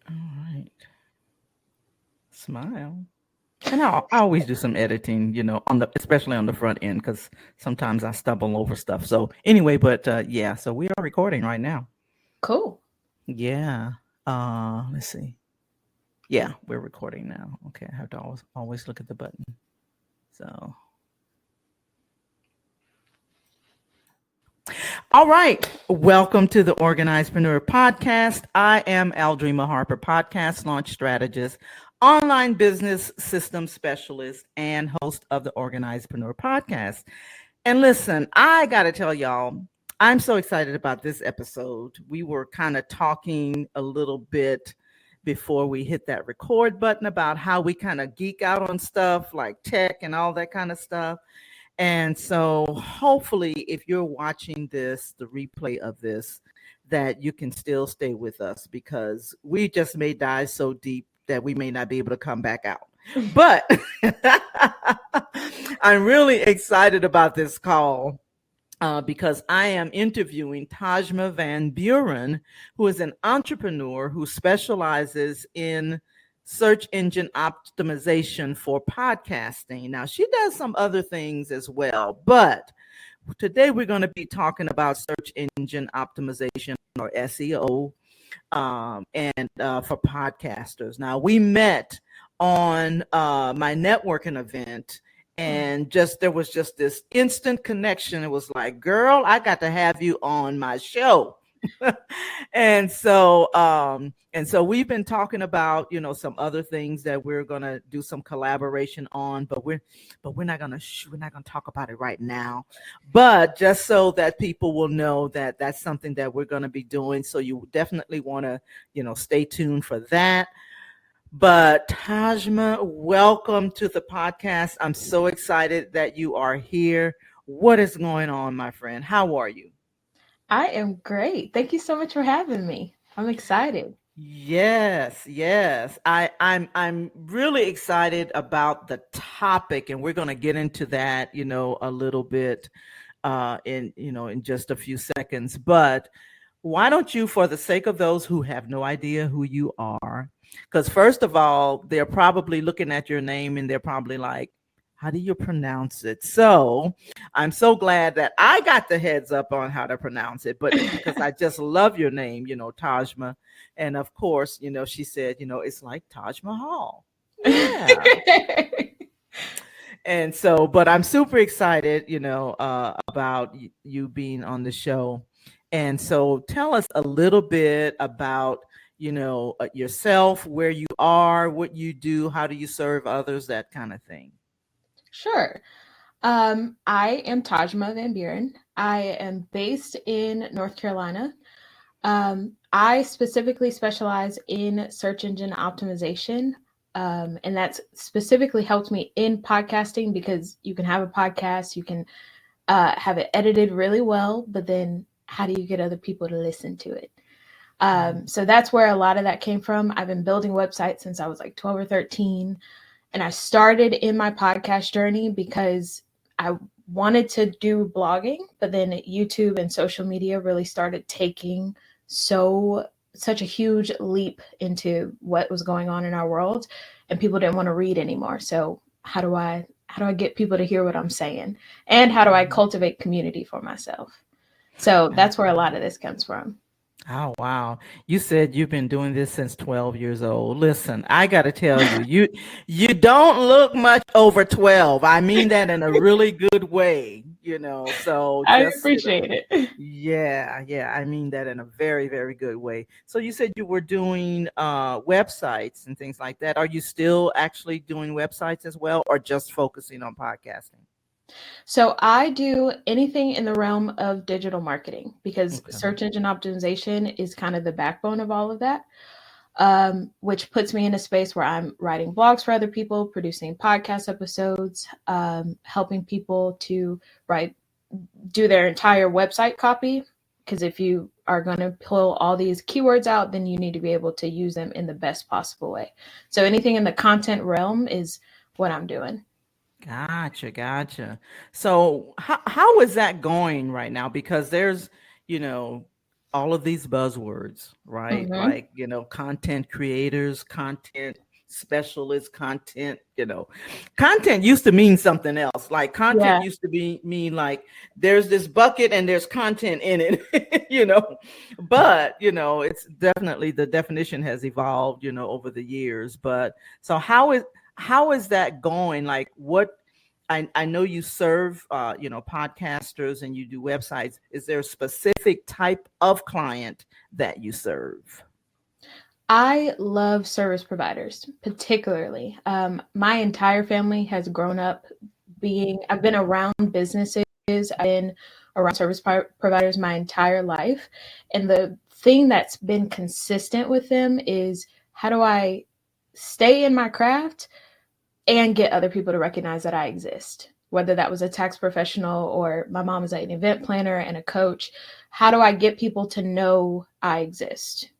All right. Smile. And I always do some editing, especially on the front end, because sometimes I stumble over stuff. So anyway, but yeah, so we are recording right now. Cool. Yeah. Let's see. Yeah, we're recording now. Okay, I have to always look at the button. So, all right. Welcome to the Organizedpreneur Podcast. I am Aldreama Harper, podcast launch strategist, online business system specialist, and host of the Organizedpreneur Podcast. And listen, I got to tell y'all, I'm so excited about this episode. We were kind of talking a little bit before we hit that record button about how we kind of geek out on stuff like tech and all that kind of stuff. And so hopefully if you're watching this, the replay of this, that you can still stay with us because we just may dive so deep that we may not be able to come back out. But I'm really excited about this call because I am interviewing Tahjma Van Buren, who is an entrepreneur who specializes in search engine optimization for podcasting. Now, she does some other things as well, but today we're going to be talking about search engine optimization or SEO and for podcasters. Now, we met on my networking event and there was just this instant connection. It was like, girl, I got to have you on my show. and so we've been talking about some other things that we're going to do some collaboration on, but we're not going to talk about it right now, but just so that people will know that that's something that we're going to be doing. So you definitely want to stay tuned for that. But Tahjma, welcome to the podcast. I'm so excited that you are here. What is going on, my friend? How are you? I am great. Thank you so much for having me. I'm excited. Yes. I'm really excited about the topic, and we're going to get into that, a little bit in just a few seconds. But why don't you, for the sake of those who have no idea who you are, because first of all, they're probably looking at your name and they're probably like, how do you pronounce it? So I'm so glad that I got the heads up on how to pronounce it, but because I just love your name, Tahjma. And of course, she said, it's like Taj Mahal. Yeah. And so, but I'm super excited, about you being on the show. And so tell us a little bit about, yourself, where you are, what you do, how do you serve others, that kind of thing. Sure. I am Tahjma Van Buren. I am based in North Carolina. I specifically specialize in search engine optimization. And that's specifically helped me in podcasting because you can have a podcast, you can have it edited really well, but then how do you get other people to listen to it? So that's where a lot of that came from. I've been building websites since I was like 12 or 13. And I started in my podcast journey because I wanted to do blogging, but then YouTube and social media really started taking such a huge leap into what was going on in our world, and people didn't want to read anymore. So how do I get people to hear what I'm saying? And how do I cultivate community for myself? So that's where a lot of this comes from. Oh, wow. You said you've been doing this since 12 years old. Listen, I got to tell you don't look much over 12. I mean that in a really good way, so I just, appreciate it. yeah. I mean that in a very, very good way. So you said you were doing websites and things like that. Are you still actually doing websites as well, or just focusing on podcasting? So I do anything in the realm of digital marketing because search engine optimization is kind of the backbone of all of that, which puts me in a space where I'm writing blogs for other people, producing podcast episodes, helping people to do their entire website copy. Because if you are going to pull all these keywords out, then you need to be able to use them in the best possible way. So anything in the content realm is what I'm doing. Gotcha. So how is that going right now? Because there's, all of these buzzwords, right? Mm-hmm. Like, content creators, content specialists, content used to mean something else. Like content Yeah. used to mean like there's this bucket and there's content in it, but, it's definitely, the definition has evolved, over the years. But so how is that going? Like I know you serve, podcasters and you do websites. Is there a specific type of client that you serve? I love service providers, particularly. My entire family has grown up I've been around businesses, I've been around service providers my entire life. And the thing that's been consistent with them is, how do I stay in my craft and get other people to recognize that I exist? Whether that was a tax professional or my mom is an event planner and a coach, how do I get people to know I exist?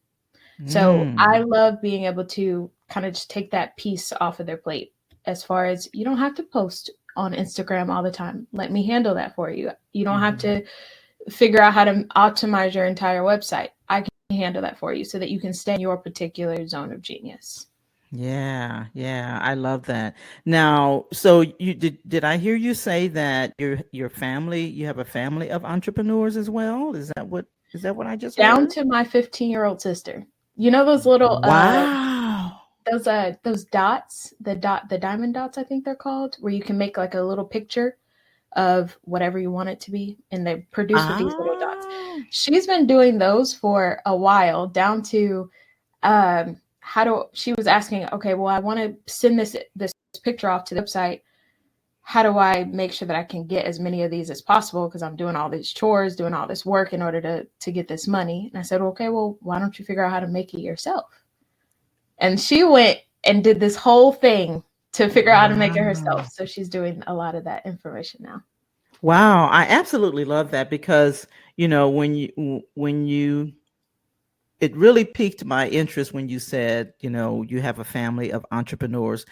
So I Mm. love being able to kind of just take that piece off of their plate, as far as, you don't have to post on Instagram all the time. Let me handle that for you. You don't have Mhm. to figure out how to optimize your entire website. I can handle that for you so that you can stay in your particular zone of genius. Yeah, yeah, I love that. Now, so did I hear you say that your family, you have a family of entrepreneurs as well? Is that what I just Down heard? to my 15-year-old sister. You know those little Wow. those dots, the diamond dots, I think they're called, where you can make like a little picture of whatever you want it to be, and they produce with these little dots. Ah. She's been doing those for a while, down to she was asking, okay, well, I want to send this picture off to the website. How do I make sure that I can get as many of these as possible, because I'm doing all these chores, doing all this work in order to get this money? And I said, okay, well, why don't you figure out how to make it yourself? And she went and did this whole thing to figure out how to make it herself. Wow. So she's doing a lot of that information now. Wow, I absolutely love that because, it really piqued my interest when you said, you have a family of entrepreneurs.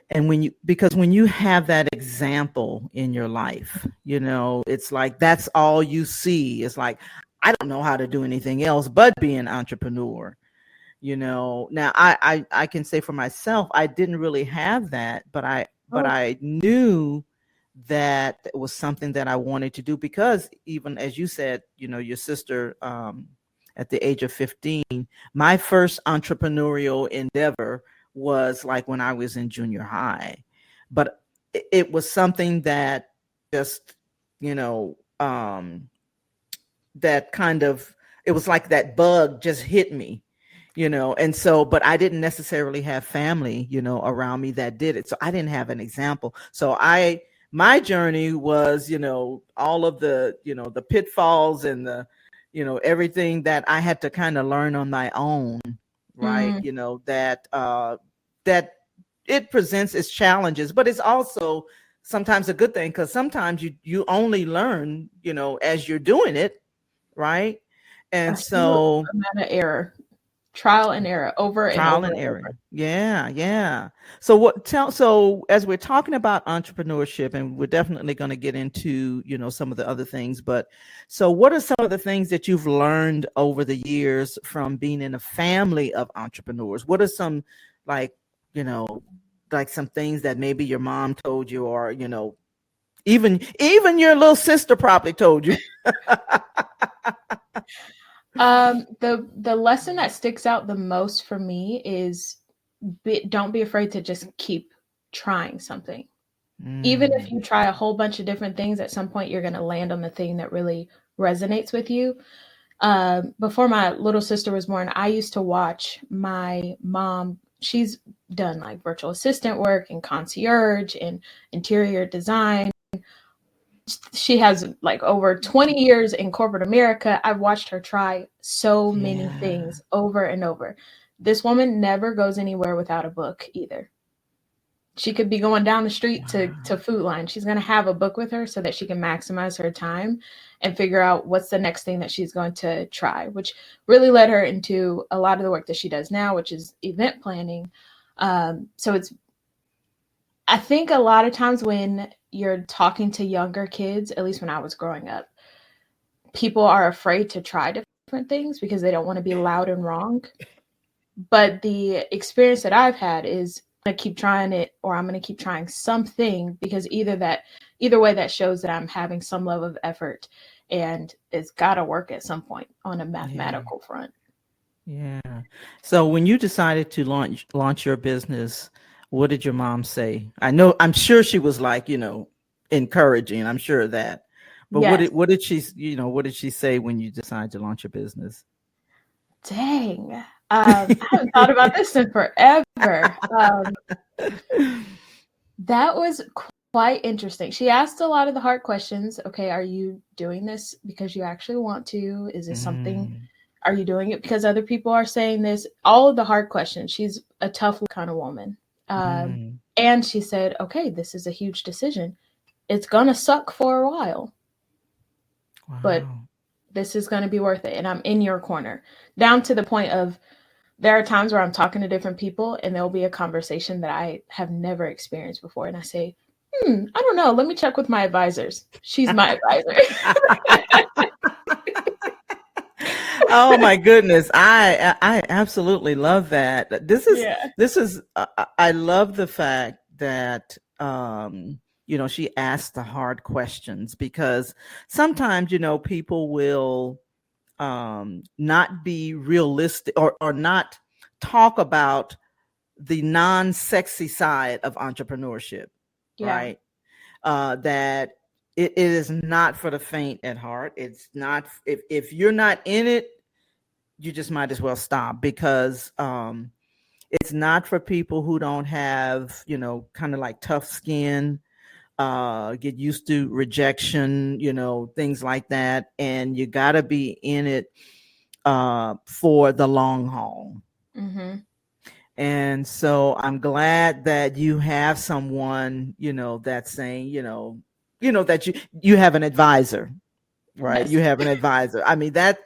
And because when you have that example in your life, it's like that's all you see. It's like, I don't know how to do anything else but be an entrepreneur. Now I can say for myself, I didn't really have that, but Oh, I knew that it was something that I wanted to do because even as you said, your sister, at the age of 15, my first entrepreneurial endeavor was like when I was in junior high. But it was something that just, you know, that kind of, it was like that bug just hit me, and so, but I didn't necessarily have family, around me that did it. So I didn't have an example. So my journey was, all of the pitfalls and everything that I had to kind of learn on my own, right? mm, That it presents its challenges, but it's also sometimes a good thing because sometimes you only learn, as you're doing it, right? a And huge so amount of error, trial and error, over and trial over and and error. over. Yeah, yeah. So as we're talking about entrepreneurship, and we're definitely going to get into, some of the other things, but so what are some of the things that you've learned over the years from being in a family of entrepreneurs? What are some, like, you know, like some things that maybe your mom told you, or, even your little sister probably told you? The lesson that sticks out the most for me is, don't be afraid to just keep trying something. Even if Mm, you try a whole bunch of different things, at some point you're going to land on the thing that really resonates with you. Before my little sister was born, I used to watch my mom. She's done like virtual assistant work and concierge and interior design. She has like over 20 years in corporate America. I've watched her try so many yeah. things over and over. This woman never goes anywhere without a book either. She could be going down the street to Wow. Food Line. She's going to have a book with her so that she can maximize her time and figure out what's the next thing that she's going to try, which really led her into a lot of the work that she does now, which is event planning. So I think a lot of times when you're talking to younger kids, at least when I was growing up, people are afraid to try different different things because they don't want to be loud and wrong. But the experience that I've had is I'm going to keep trying it, or I'm going to keep trying something, because either way that shows that I'm having some level of effort, and it's got to work at some point on a mathematical front. Yeah. So when you decided to launch your business, what did your mom say? I'm sure she was like, encouraging. I'm sure of that. But Yes. what did what did she say when you decided to launch your business? Dang. I haven't thought about this in forever. That was quite interesting. She asked a lot of the hard questions. Okay, are you doing this because you actually want to? Is this something? Are you doing it because other people are saying this? All of the hard questions. She's a tough kind of woman. And she said, okay, this is a huge decision. It's going to suck for a while. Wow. But this is going to be worth it. And I'm in your corner. Down to the point of, there are times where I'm talking to different people and there'll be a conversation that I have never experienced before. And I say, I don't know. Let me check with my advisors. She's my advisor. Oh my goodness. I absolutely love that. This is, I love the fact that, she asked the hard questions, because sometimes, people will, not be realistic, or not talk about the non-sexy side of entrepreneurship, right? That it is not for the faint at heart. It's not, if you're not in it, you just might as well stop, because it's not for people who don't have, kind of like tough skin, get used to rejection, things like that. And you got to be in it for the long haul. And so I'm glad that you have someone, that's saying, that you have an advisor, right? Yes. You have an advisor. I mean, that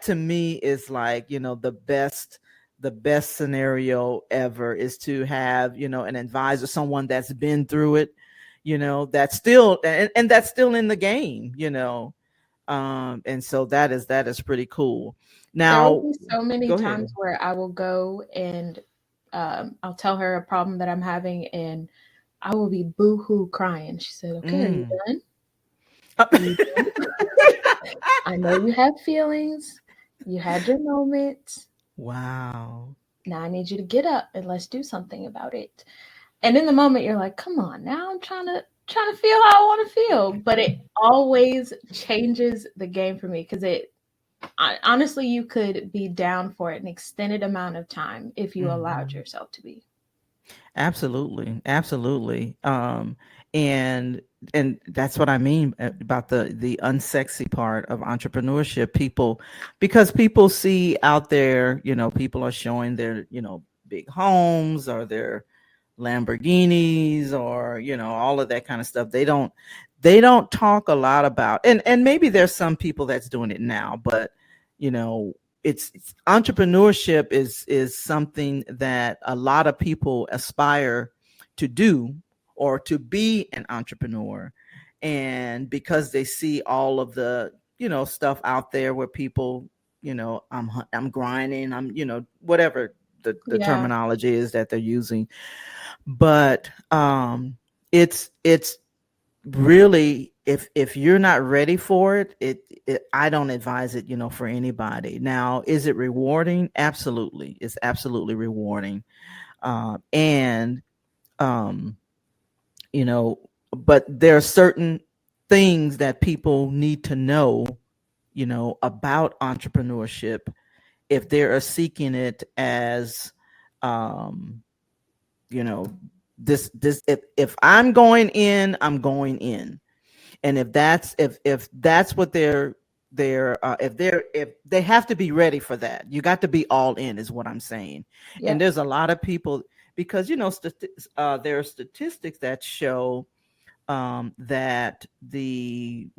to me is like, the best scenario ever, is to have, an advisor, someone that's been through it, that's still, and that's still in the game, and so that is pretty cool. Now, there will be so many times where I will go and I'll tell her a problem that I'm having, and I will be boo-hoo crying. She said, okay, are you done? Are you done? I know you have feelings. You had your moments. Wow. Now I need you to get up and let's do something about it. And in the moment, you're like, come on, now I'm trying to feel how I want to feel. But it always changes the game for me, because honestly, you could be down for an extended amount of time if you allowed yourself to be. Absolutely. And that's what I mean about the unsexy part of entrepreneurship. Because people see out there, people are showing their, big homes, or their Lamborghinis, or, all of that kind of stuff. They don't talk a lot about, and maybe there's some people that's doing it now, but, it's entrepreneurship is something that a lot of people aspire to do, or to be an entrepreneur. And because they see all of the, stuff out there where people, I'm grinding, I'm, whatever the terminology is that they're using. But it's really, if you're not ready for it, I don't advise it, for anybody. Now, is it rewarding? Absolutely. It's absolutely rewarding. And but there are certain things that people need to know, about entrepreneurship, if they are seeking it as, this if I'm going in, I'm going in. And if that's what if they have to be ready for that, you got to be all in, is what I'm saying. And there's a lot of people, because there are statistics that show that the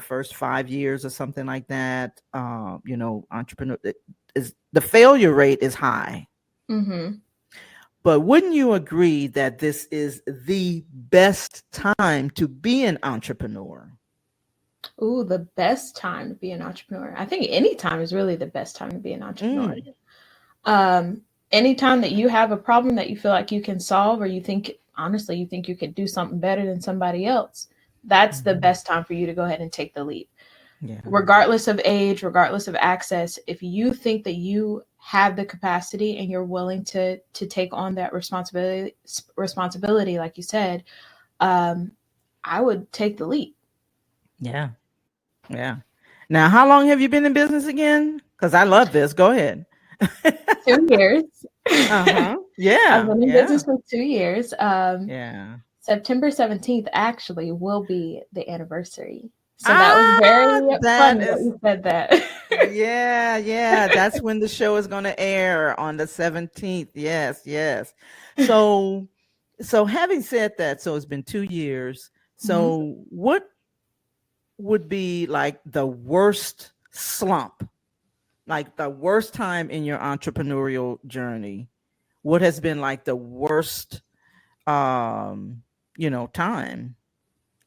first 5 years or something like that, entrepreneur is, the failure rate is high. But wouldn't you agree that this is the best time to be an entrepreneur? Ooh, the best time to be an entrepreneur. I think any time is really the best time to be an entrepreneur. Anytime that you have a problem that you feel like you can solve, or you think, honestly, you think you could do something better than somebody else, that's the best time for you to go ahead and take the leap. Yeah. Regardless of age, regardless of access, if you think that you have the capacity and you're willing to take on that responsibility, like you said, I would take the leap. Yeah. Yeah. Now, how long have you been in business again? Because I love this. Go ahead. 2 years. Uh-huh. I've Yeah. been in Yeah. business for 2 years. Yeah. September 17th actually will be the anniversary. So that was very That funny that is, you said that. yeah, yeah. That's when the show is going to air, on the 17th. Yes, yes. So, having said that, so it's been 2 years. So what would be like the worst slump, like the worst time in your entrepreneurial journey? What has been like the worst, time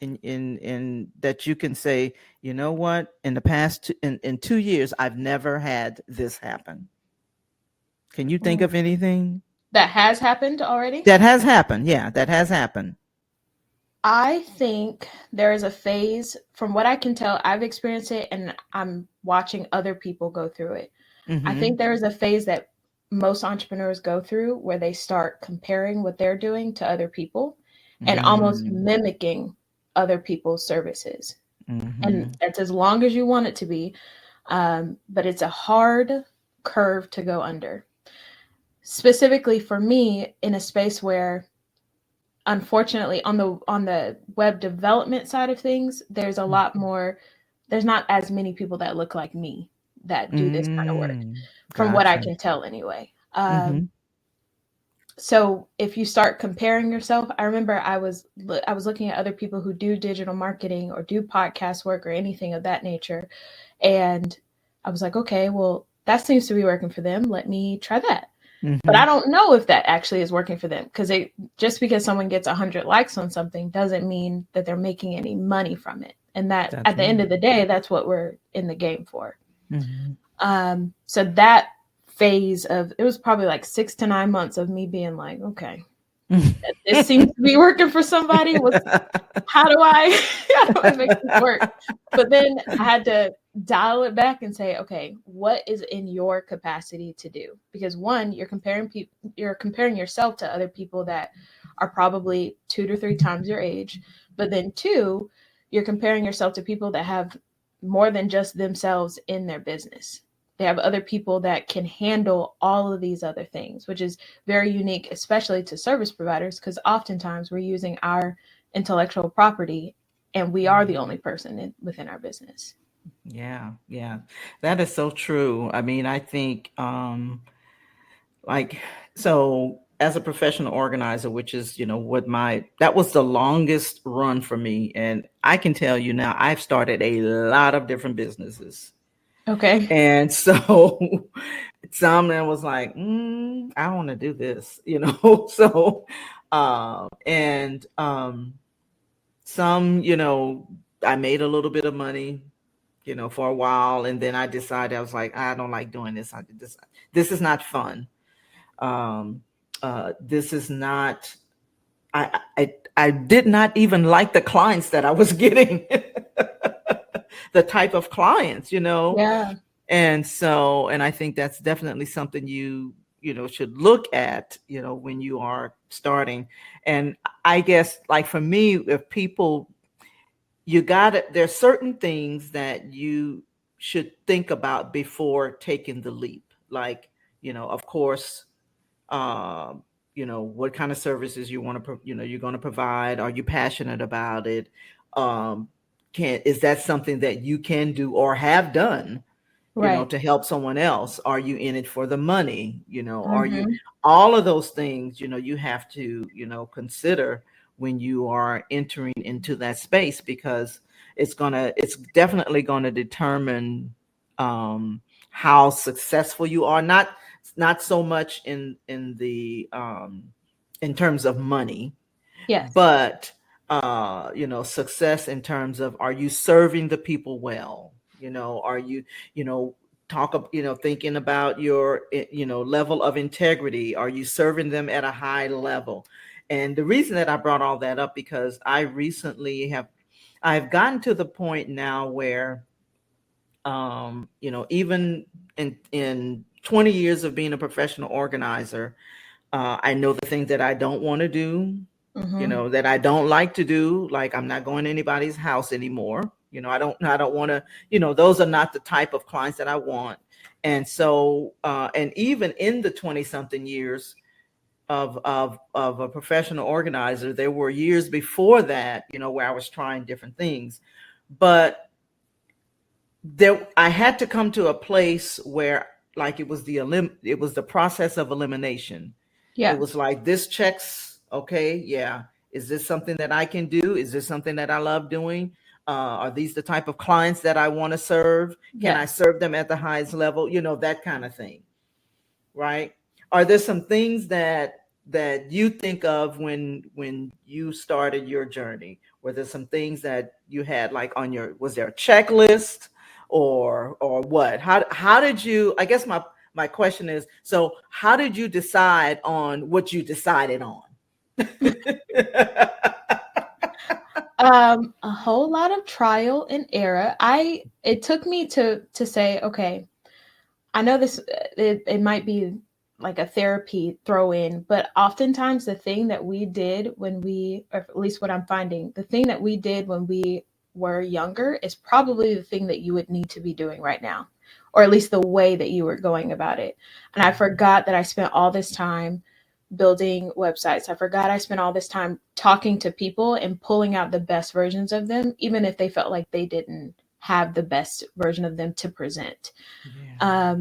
in that you can say, you know what, in the past in 2 years, I've never had this happen? Can you think of anything That has happened already? that has happened? Yeah, that has happened. I think there is a phase, from what I can tell, I've experienced it and I'm watching other people go through it. I think there is a phase that most entrepreneurs go through where they start comparing what they're doing to other people and almost mimicking other people's services. And that's as long as you want it to be. But it's a hard curve to go under. Specifically for me, in a space where, unfortunately, on the web development side of things, there's a lot more. There's not as many people that look like me that do this kind of work, from what I Gotcha. can tell anyway. Mm-hmm. So if you start comparing yourself, I remember I was looking at other people who do digital marketing or do podcast work or anything of that nature, and I was like, okay, well, that seems to be working for them. Let me try that. But I don't know if that actually is working for them, because just because someone gets 100 likes on something doesn't mean that they're making any money from it. And that, That's at the end right. of the day, that's what we're in the game for. Mm-hmm. So that phase of, it was probably like 6 to 9 months of me being like, okay, this seems to be working for somebody. How do I make this work? But then I had to dial it back and say, okay, what is in your capacity to do? Because one, you're comparing yourself to other people that are probably 2 to 3 times your age. But then two, you're comparing yourself to people that have more than just themselves in their business. They have other people that can handle all of these other things, which is very unique, especially to service providers, because oftentimes we're using our intellectual property and we are the only person within our business. Yeah, yeah. That is so true. I mean, I think like, so as a professional organizer, which is, that was the longest run for me. And I can tell you now, I've started a lot of different businesses. Okay. And so some that was like, I want to do this, so, and some, I made a little bit of money, for a while. And then I decided, I was like, I don't like doing this. This is not fun. This is not, I did not even like the clients that I was getting, the type of clients, Yeah. And so, and I think that's definitely something you should look at, when you are starting. And I guess, like, for me, if people, there's certain things that you should think about before taking the leap. Like, of course, what kind of services you want to, you're going to provide. Are you passionate about it? Is that something that you can do or have done, Right. to help someone else? Are you in it for the money? Are you, Mm-hmm. all of those things, you have to, consider when you are entering into that space, because it's definitely going to determine how successful you are. Not so much in the in terms of money, Yes. but success in terms of, are you serving the people well? Are you, thinking about your, level of integrity? Are you serving them at a high level? And the reason that I brought all that up, because I've gotten to the point now where, even in 20 years of being a professional organizer, I know the things that I don't want to do, that I don't like to do. Like, I'm not going to anybody's house anymore. I don't want to, those are not the type of clients that I want. And so, and even in the 20 something years of a professional organizer, there were years before that, where I was trying different things, but I had to come to a place where, like, it was the process of elimination. Yeah. It was like, this checks, okay, yeah. Is this something that I can do? Is this something that I love doing? Are these the type of clients that I want to serve? Can I serve them at the highest level? That kind of thing, right? Are there some things that you think of when you started your journey? Were there some things that you had, like, was there a checklist, or what? How did you, I guess my question is, so how did you decide on what you decided on? A whole lot of trial and error. It took me to say, okay, I know this, it might be like a therapy throw in, but oftentimes the thing that we did when we, or at least what I'm finding, the thing that we did when we were younger is probably the thing that you would need to be doing right now, or at least the way that you were going about it. And I forgot that I spent all this time building websites. I forgot I spent all this time talking to people and pulling out the best versions of them, even if they felt like they didn't have the best version of them to present. Yeah.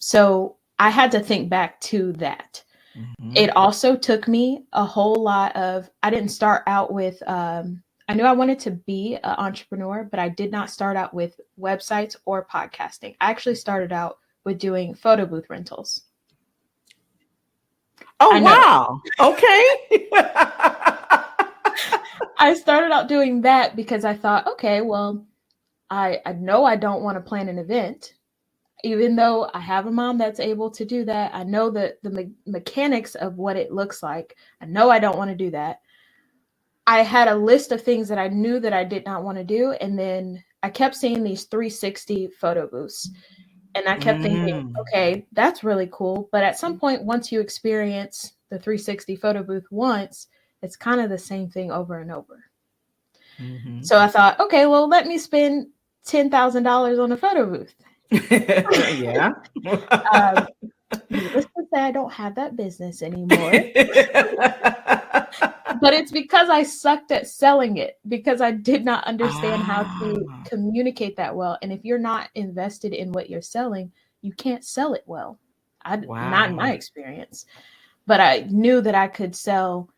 So I had to think back to that. Mm-hmm. It also took me a whole lot of, I didn't start out with, I knew I wanted to be an entrepreneur, but I did not start out with websites or podcasting. I actually started out with doing photo booth rentals. Oh, wow. Okay. I started out doing that because I thought, okay, well, I know I don't want to plan an event, even though I have a mom that's able to do that. I know the mechanics of what it looks like. I know I don't want to do that. I had a list of things that I knew that I did not want to do. And then I kept seeing these 360 photo booths. And I kept thinking, okay, that's really cool. But at some point, once you experience the 360 photo booth once, it's kind of the same thing over and over. Mm-hmm. So I thought, okay, well, let me spend $10,000 on a photo booth. Yeah. Needless to say, I don't have that business anymore. But it's because I sucked at selling it, because I did not understand how to communicate that well. And if you're not invested in what you're selling, you can't sell it well. Not in my experience. But I knew that I could sell.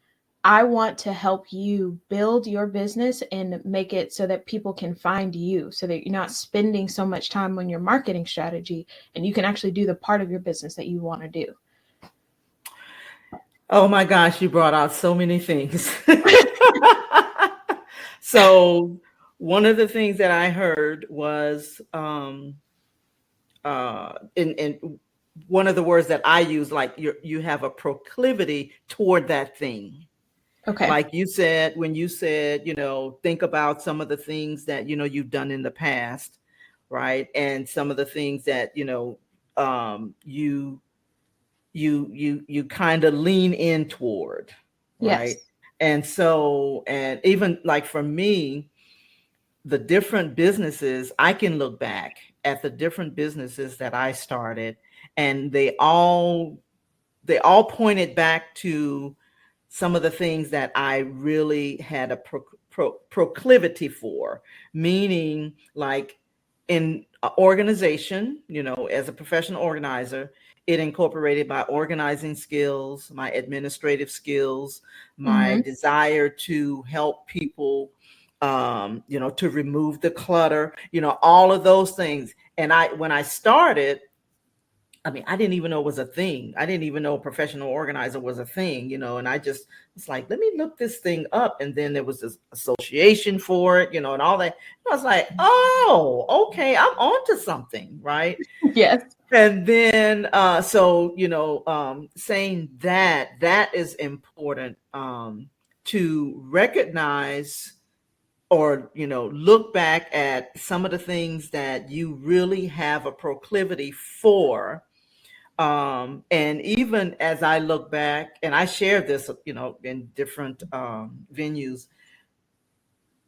I want to help you build your business and make it so that people can find you, so that you're not spending so much time on your marketing strategy and you can actually do the part of your business that you want to do. Oh my gosh, you brought out so many things. So one of the things that I heard was, in one of the words that I use, like, you have a proclivity toward that thing. Okay. Like you said, when you said, think about some of the things that, you've done in the past, right? And some of the things that, you kind of lean in toward, right? Yes. And so, and even like for me, the different businesses, I can look back at the different businesses that I started, and they all pointed back to some of the things that I really had a proclivity for, meaning, like, in an organization, as a professional organizer, it incorporated my organizing skills, my administrative skills, my desire to help people, to remove the clutter, all of those things. And when I started, I mean, I didn't even know it was a thing. I didn't even know a professional organizer was a thing, and I just was like, let me look this thing up. And then there was this association for it, and all that. I was like, oh, okay, I'm onto something, right? Yes. And then, saying that is important, to recognize or, look back at some of the things that you really have a proclivity for. And even as I look back, and I share this, in different venues,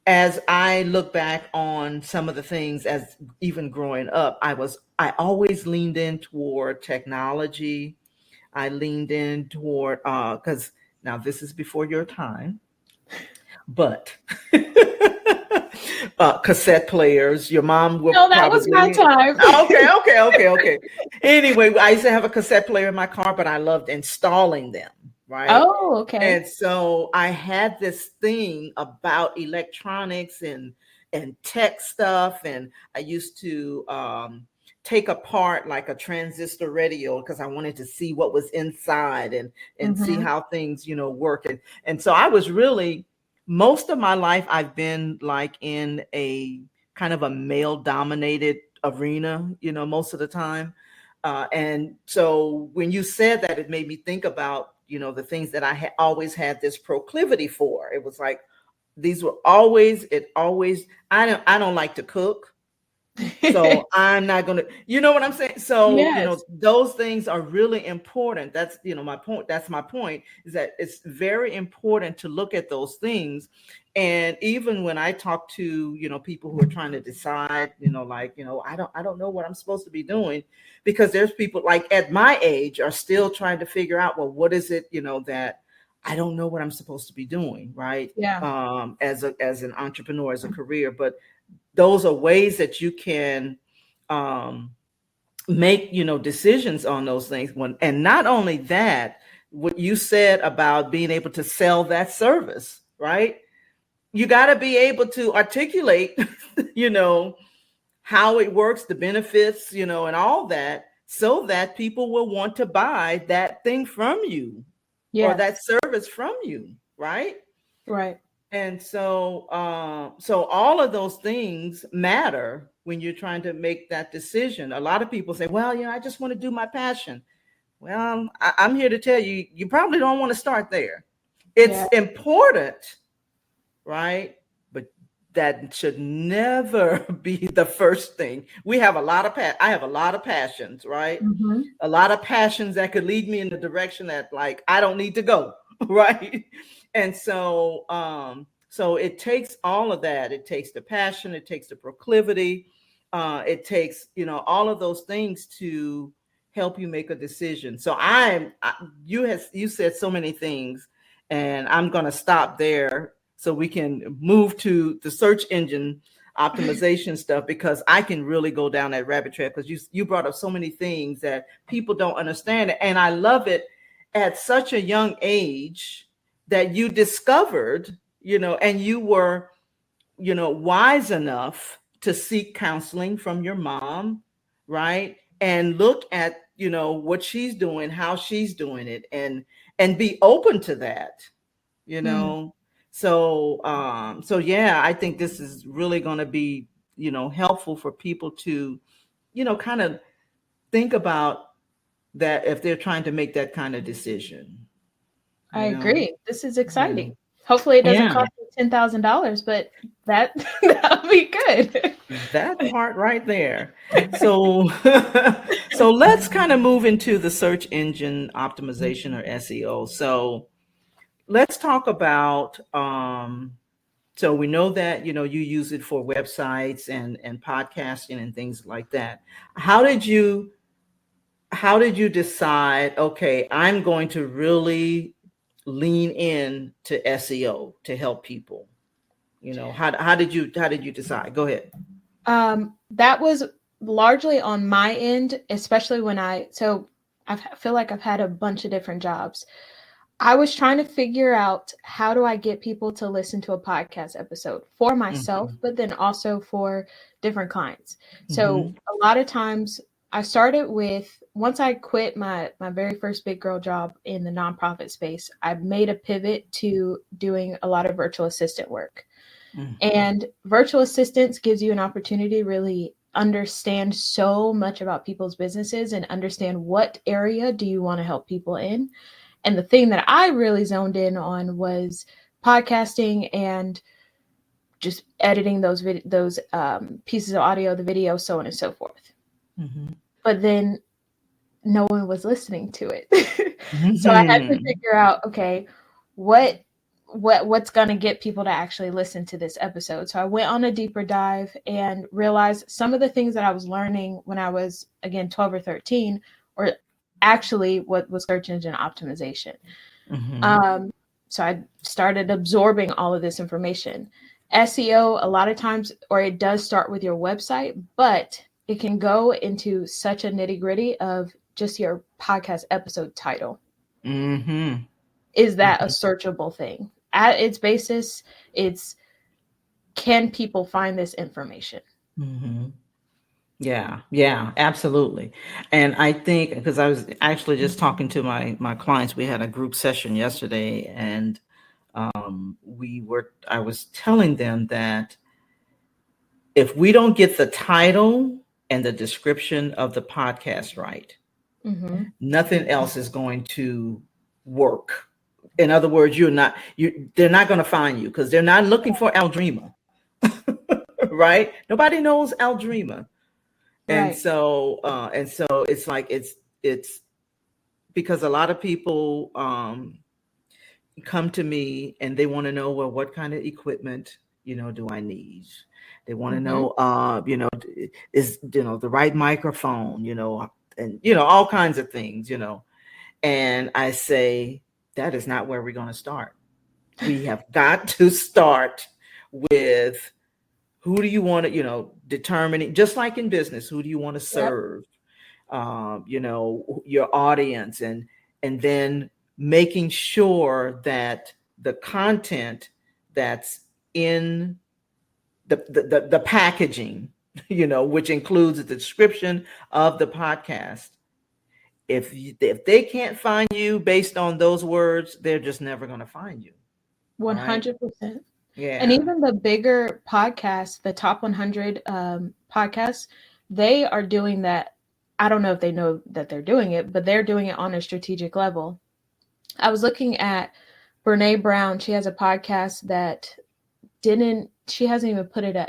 as I look back on some of the things as even growing up, I always leaned in toward technology. I leaned in toward because now this is before your time, but cassette players. Your mom will No, that was my probably. time. Okay. Anyway, I used to have a cassette player in my car, but I loved installing them, right? Oh, okay. And so I had this thing about electronics and tech stuff, and I used to take apart like a transistor radio because I wanted to see what was inside and see Mm-hmm. how things work. And so I was really, most of my life I've been like in a kind of a male dominated arena, most of the time. And so when you said that, it made me think about, the things that I had always had this proclivity for. It was like, these were always, I don't like to cook. So I'm not going to, you know what I'm saying? So, Yes. those things are really important. That's, my point. That's my point, is that it's very important to look at those things. And even when I talk to, people who are trying to decide, like, I don't know what I'm supposed to be doing, because there's people like at my age are still trying to figure out, well, what is it, that I don't know what I'm supposed to be doing, right? Yeah. As an entrepreneur, as a career. But those are ways that you can make decisions on those things. And not only that, what you said about being able to sell that service, right? You got to be able to articulate how it works, the benefits, and all that, so that people will want to buy that thing from you or Yes. that service from you, right? Right. And so, so all of those things matter when you're trying to make that decision. A lot of people say, well, I just want to do my passion. Well, I'm here to tell you, you probably don't want to start there. It's Yeah. important, right? But that should never be the first thing. We have a lot of, I have a lot of passions, right? Mm-hmm. A lot of passions that could lead me in the direction that like, I don't need to go. Right. And so, so it takes all of that. It takes the passion, it takes the proclivity, it takes, all of those things to help you make a decision. So you said so many things, and I'm going to stop there so we can move to the search engine optimization stuff, because I can really go down that rabbit trail, because you brought up so many things that people don't understand. And I love it at such a young age that you discovered, and you were, wise enough to seek counseling from your mom, right? And look at, what she's doing, how she's doing it, and be open to that, you Mm. know. So yeah, I think this is really going to be, helpful for people to, kind of think about that if they're trying to make that kind of decision, I you know. agree. This is Yeah. exciting. Hopefully it doesn't Yeah. cost me $10,000, but that'll be good. That part right there. So, so let's kind of move into the search engine optimization, or SEO. So let's talk about, so we know that, you use it for websites and podcasting and things like that. How did you, decide, okay, I'm going to really lean in to SEO to help people? How did you decide? Go ahead. That was largely on my end, especially when I feel like I've had a bunch of different jobs. I was trying to figure out, how do I get people to listen to a podcast episode for myself, Mhm. but then also for different clients. So Mhm. a lot of times I started with, once I quit my very first big girl job in the nonprofit space, I made a pivot to doing a lot of virtual assistant work. Mm. And virtual assistants gives you an opportunity to really understand so much about people's businesses and understand what area do you want to help people in. And the thing that I really zoned in on was podcasting and just editing those pieces of audio, the video, so on and so forth. Mm-hmm. But then no one was listening to it. So I had to Mm-hmm. figure out, okay, what's going to get people to actually listen to this episode. So I went on a deeper dive and realized some of the things that I was learning when I was, again, 12 or 13, or actually what was search engine optimization. Mm-hmm. So I started absorbing all of this information. SEO, a lot of times, or it does start with your website, but it can go into such a nitty gritty of just your podcast episode title. Mm-hmm. Is that a searchable thing? At its basis, it's, can people find this information? Mm-hmm. Yeah, absolutely. And I think, because I was actually just talking to my clients, we had a group session yesterday, and I was telling them that if we don't get the title and the description of the podcast right, Mm-hmm. nothing else is going to work. In other words, they're not going to find you because they're not looking for Aldreama, right? Nobody knows Aldreama. And Right. so it's like it's because a lot of people come to me and they want to know, well, what kind of equipment do I need? They want to Mm-hmm. know is the right microphone, and all kinds of things, and I say that is not where we're going to start. We have got to start with, who do you want to, determining, just like in business, who do you want to Yep. serve, your audience, and then making sure that the content that's in the packaging, which includes the description of the podcast. If they can't find you based on those words, they're just never going to find you. Right? 100%. And Yeah. even the bigger podcasts, the top 100 podcasts, they are doing that. I don't know if they know that they're doing it, but they're doing it on a strategic level. I was looking at Brene Brown. She has a podcast that she hasn't even put an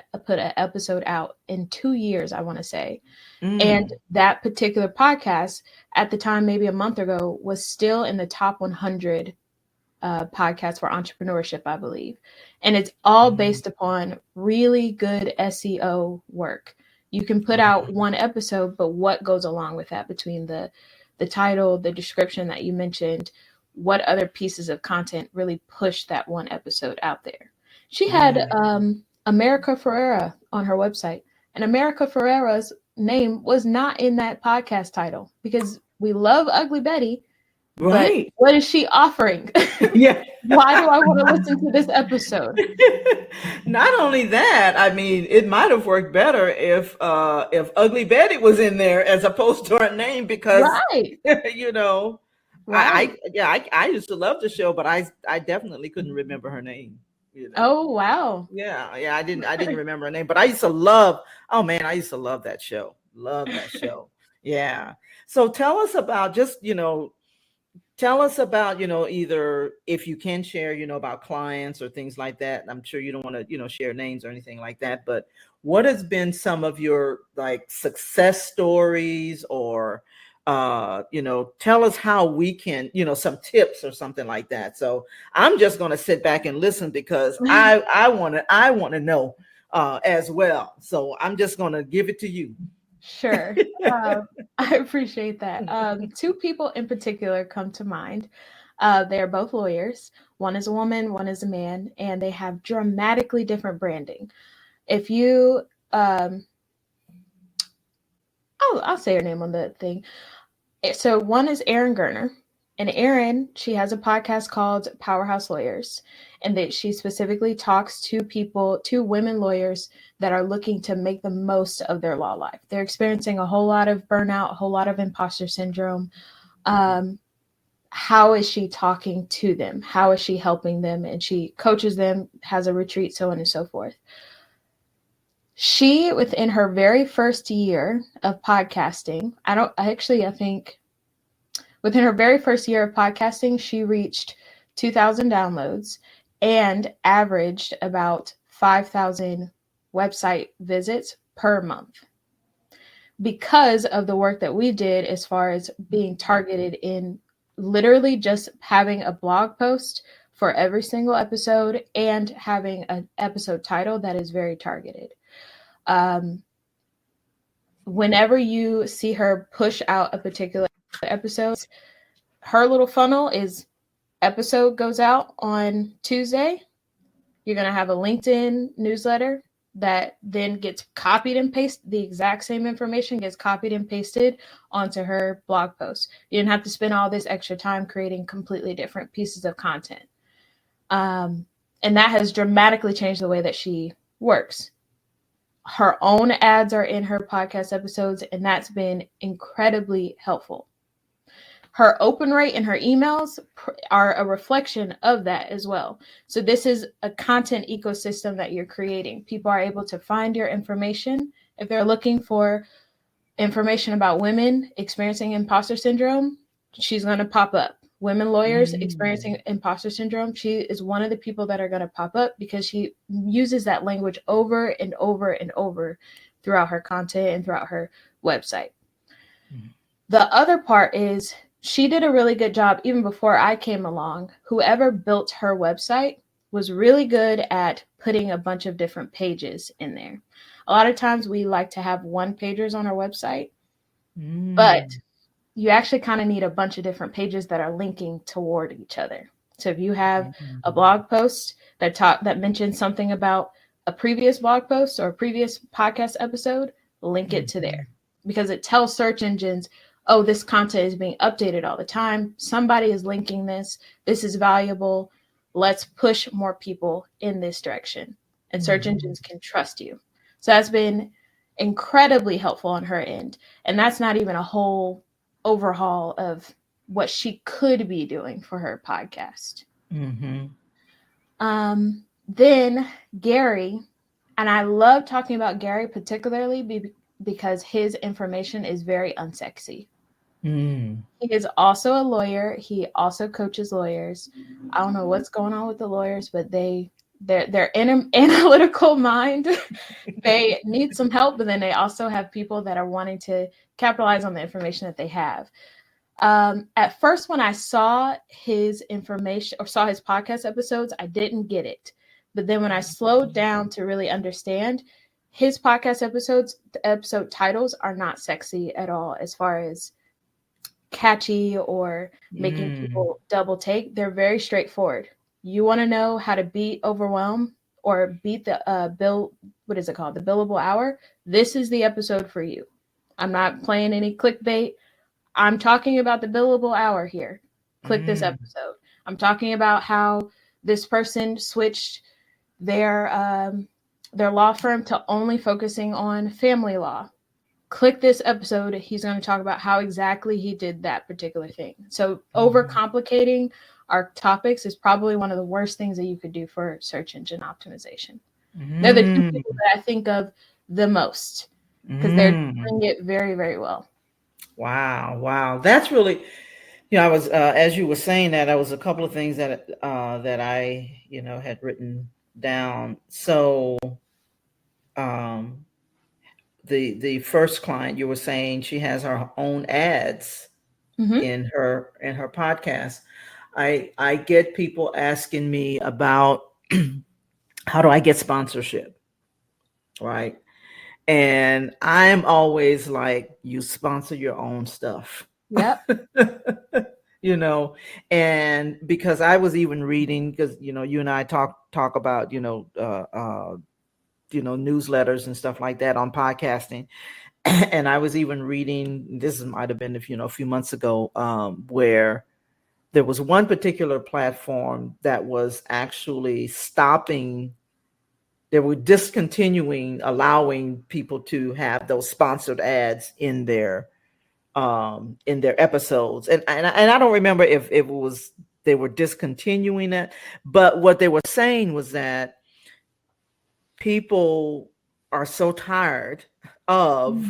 episode out in 2 years, I want to say. And Mm. that particular podcast at the time, maybe a month ago, was still in the top 100 podcast for entrepreneurship, I believe. And it's all Mm. based upon really good SEO work. You can put out Wow. one episode, but what goes along with that, between the title, the description that you mentioned, what other pieces of content really push that one episode out there? She had Yeah. America Ferrera on her website, and America Ferrera's name was not in that podcast title, because we love Ugly Betty, but Right. what is she offering? Yeah. Why do I want to listen to this episode? Not only that, I mean, it might have worked better if Ugly Betty was in there as opposed to her name, because Right, you know, right. I used to love the show, but I definitely couldn't remember her name. Oh, wow. Yeah, I didn't remember her name, but I used to love. Oh man, I used to love that show. Love that show. Yeah. So tell us about, tell us about, either, if you can share, about clients or things like that. I'm sure you don't want to, share names or anything like that, but what has been some of your like success stories, or tell us how we can, some tips or something like that. So I'm just going to sit back and listen, because I want to know as well. So I'm just going to give it to you. Sure. I appreciate that. Two people in particular come to mind. They are both lawyers. One is a woman, one is a man, and they have dramatically different branding. If you, I'll say her name on the thing. So one is Aaron Gerner, And Erin, she has a podcast called Powerhouse Lawyers, and that she specifically talks to people, to women lawyers that are looking to make the most of their law life. They're experiencing a whole lot of burnout, a whole lot of imposter syndrome. How is she talking to them? How is she helping them? And she coaches them, has a retreat, so on and so forth. She, within her very first year of podcasting, I think within her very first year of podcasting, she reached 2,000 downloads and averaged about 5,000 website visits per month because of the work that we did as far as being targeted in literally just having a blog post for every single episode and having an episode title that is very targeted. Whenever you see her push out a particular episode, her little funnel is episode goes out on Tuesday. You're going to have a LinkedIn newsletter that then gets copied and pasted. The exact same information gets copied and pasted onto her blog post. You didn't have to spend all this extra time creating completely different pieces of content. And that has dramatically changed the way that she works. Her own ads are in her podcast episodes, and that's been incredibly helpful. Her open rate and her emails are a reflection of that as well. So this is a content ecosystem that you're creating. People are able to find your information. If they're looking for information about women experiencing imposter syndrome, she's going to pop up. Women lawyers experiencing imposter syndrome, she is one of the people that are going to pop up because she uses that language over and over and over throughout her content and throughout her website. The other part is she did a really good job even before I came along. Whoever built her website was really good at putting a bunch of different pages in there. A lot of times we like to have one pagers on our website, but you actually kind of need a bunch of different pages that are linking toward each other. So if you have a blog post that mentions something about a previous blog post or a previous podcast episode, link it to there because it tells search engines, oh, this content is being updated all the time. Somebody is linking this. This is valuable. Let's push more people in this direction. And search engines can trust you. So that's been incredibly helpful on her end. And that's not even a whole overhaul of what she could be doing for her podcast. Then Gary, and I love talking about Gary particularly because his information is very unsexy. He is also a lawyer. He also coaches lawyers. I don't know what's going on with the lawyers, but their analytical mind, they need some help, but then they also have people that are wanting to capitalize on the information that they have. At first, when I saw his information or saw his podcast episodes, I didn't get it. But then when I slowed down to really understand, his podcast episodes, the episode titles are not sexy at all as far as catchy or making people double take. They're very straightforward. You want to know how to beat overwhelm or beat the what is it called? The billable hour. This is the episode for you. I'm not playing any clickbait. I'm talking about the billable hour here. Click this episode. I'm talking about how this person switched their law firm to only focusing on family law. Click this episode. He's going to talk about how exactly he did that particular thing. So overcomplicating our topics is probably one of the worst things that you could do for search engine optimization. They're the two people that I think of the most because they're doing it very, very well. Wow. That's really, I was, as you were saying that, I was a couple of things that I, had written down. So, the first client, you were saying she has her own ads in her podcast. I get people asking me about how do I get sponsorship, right? And I'm always like, you sponsor your own stuff. Yep. And because I was even reading, because you and I talk about newsletters and stuff like that on podcasting. And I was even reading, this might have been a few months ago, where there was one particular platform that was actually stopping. They were discontinuing allowing people to have those sponsored ads in their episodes, and I don't remember if it was they were discontinuing it, but what they were saying was that people are so tired of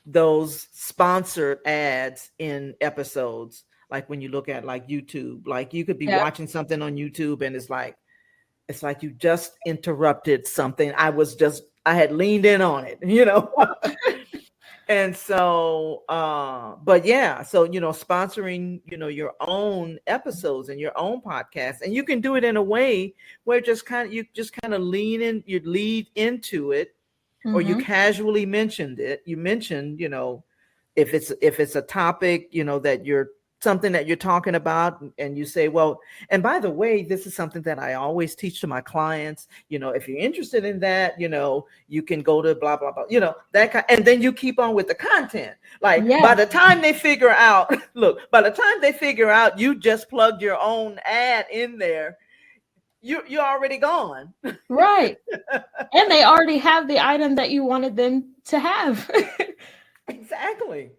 those sponsored ads in episodes. Like when you look at like YouTube, like you could be watching something on YouTube and it's like you just interrupted something. I had leaned in on it, you know. And so, but yeah, so, you know, sponsoring, you know, your own episodes and your own podcast, and you can do it in a way where you just kind of you lead into it, or you casually mentioned it. You mentioned, you know, if it's a topic, you know, that something that you're talking about, and you say, well, and by the way, this is something that I always teach to my clients, you know, if you're interested in that, you know, you can go to blah, blah, blah, you know, that kind, and then you keep on with the content. Like by the time they figure out, you just plugged your own ad in there, you're already gone. Right. And they already have the item that you wanted them to have. Exactly.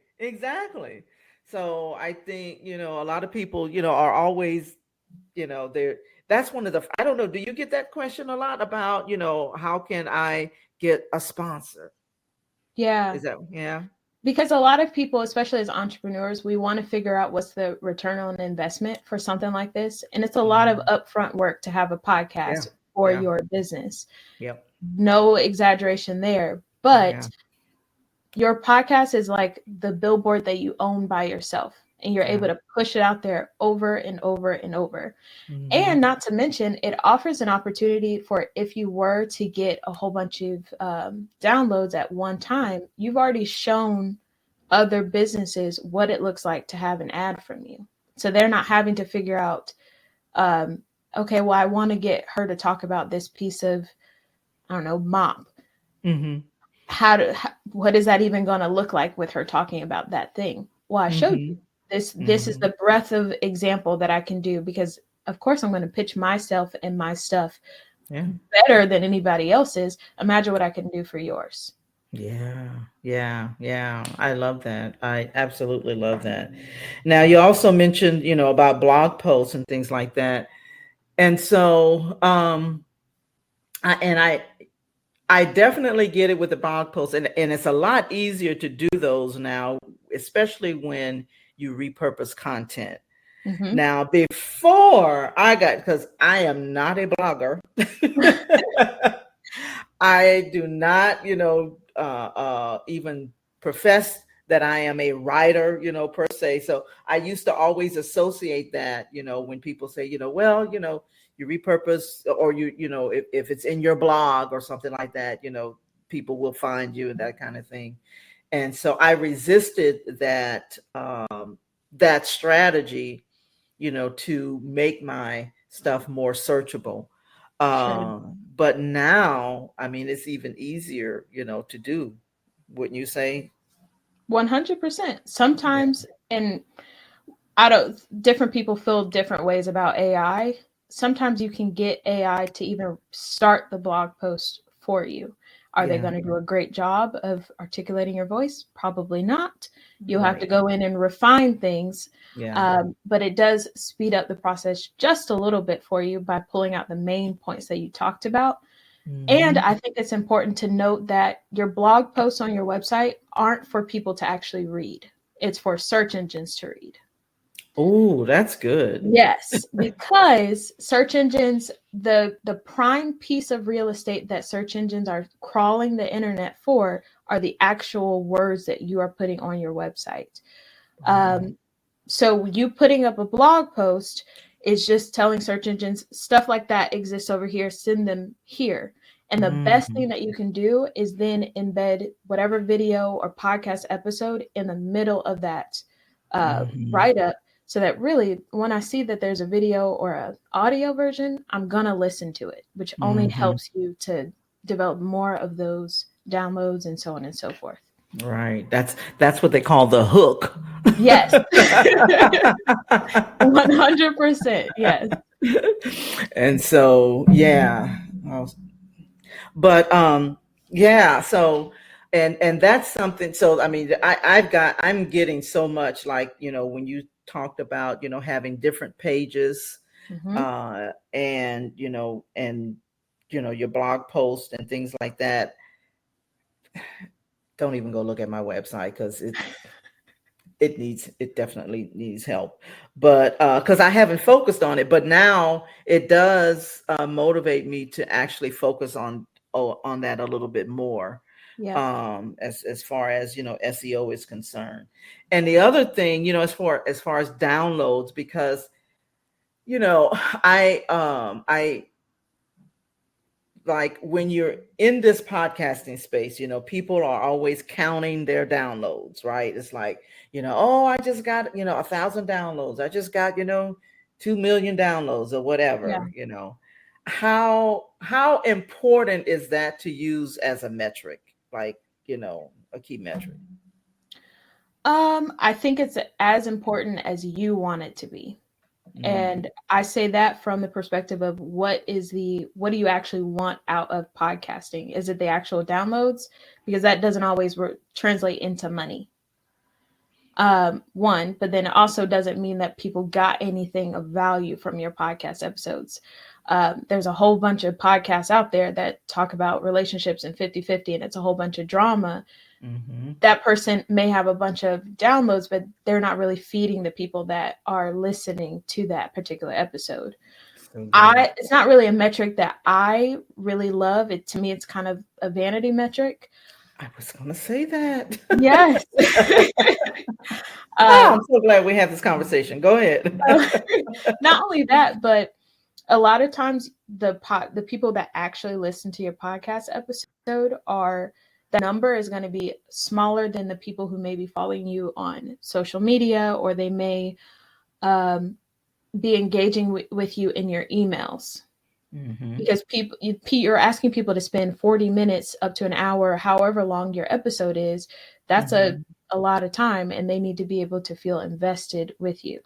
So I think, you know, a lot of people, you know, are always, you know, that's one of the, I don't know, do you get that question a lot about, you know, how can I get a sponsor? Yeah. Yeah. Because a lot of people, especially as entrepreneurs, we want to figure out what's the return on investment for something like this. And it's a lot of upfront work to have a podcast for your business. Yep. No exaggeration there. But your podcast is like the billboard that you own by yourself, and you're able to push it out there over and over and over. And not to mention, it offers an opportunity for, if you were to get a whole bunch of downloads at one time, you've already shown other businesses what it looks like to have an ad from you. So they're not having to figure out, okay, well, I want to get her to talk about this piece of, I don't know, mop. What is that even going to look like with her talking about that thing? Well, I showed you this. This is the breadth of example that I can do, because of course I'm going to pitch myself and my stuff better than anybody else's. Imagine what I can do for yours. Yeah. I love that. I absolutely love that. Now, you also mentioned, you know, about blog posts and things like that. And so, I definitely get it with the blog posts, and it's a lot easier to do those now, especially when you repurpose content. Now, before because I am not a blogger, I do not, you know, even profess that I am a writer, you know, per se. So I used to always associate that, you know, when people say, you know, well, you know, you repurpose, or you know, if it's in your blog or something like that, you know, people will find you and that kind of thing. And so I resisted that strategy, you know, to make my stuff more searchable. But now, I mean, it's even easier, you know, to do. Wouldn't you say? 100%. Sometimes, and different people feel different ways about AI. Sometimes you can get AI to even start the blog post for you. Are they going to do a great job of articulating your voice? Probably not. You'll have to go in and refine things. But it does speed up the process just a little bit for you by pulling out the main points that you talked about. And I think it's important to note that your blog posts on your website aren't for people to actually read. It's for search engines to read. Oh, that's good. Yes, because search engines, the prime piece of real estate that search engines are crawling the internet for are the actual words that you are putting on your website. So you putting up a blog post is just telling search engines stuff like that exists over here, send them here. And the best thing that you can do is then embed whatever video or podcast episode in the middle of that write-up, so that really when I see that there's a video or an audio version, I'm going to listen to it, which only helps you to develop more of those downloads and so on and so forth. Right. That's what they call the hook. Yes. 100%. Yes. And so, yeah. But yeah, so and that's something. So I mean, I'm getting so much, like, when you talked about, having different pages, Mm-hmm. and your blog post and things like that. Don't even go look at my website, because it definitely needs help, but because I haven't focused on it, but now it does motivate me to actually focus on that a little bit more, Yeah. as far as SEO is concerned. And the other thing, as far as downloads, because I like, when you're in this podcasting space, people are always counting their downloads, right? It's like, oh, I just got, 1,000 downloads. I just got, 2 million downloads, or Yeah. whatever. How important is that to use as a metric, like, a key metric? I think it's as important as you want it to be. Mm, And I say that from the perspective of what do you actually want out of podcasting? Is it the actual downloads? Because that doesn't always translate into money. One, but then it also doesn't mean that people got anything of value from your podcast episodes. There's a whole bunch of podcasts out there that talk about relationships and 50-50, and it's a whole bunch of drama. mm-hmm. That person may have a bunch of downloads, but they're not really feeding the people that are listening to that particular episode. So good. It's not really a metric that I really love. To me, it's kind of a vanity metric. I was going to say that. Yes. I'm so glad we had this conversation. Go ahead. Not only that, but a lot of times the people that actually listen to your podcast episode the number is going to be smaller than the people who may be following you on social media, or they may be engaging with you in your emails. Mm-hmm. Because you're asking people to spend 40 minutes up to an hour, however long your episode is. That's Mm-hmm. a lot of time, and they need to be able to feel invested with you.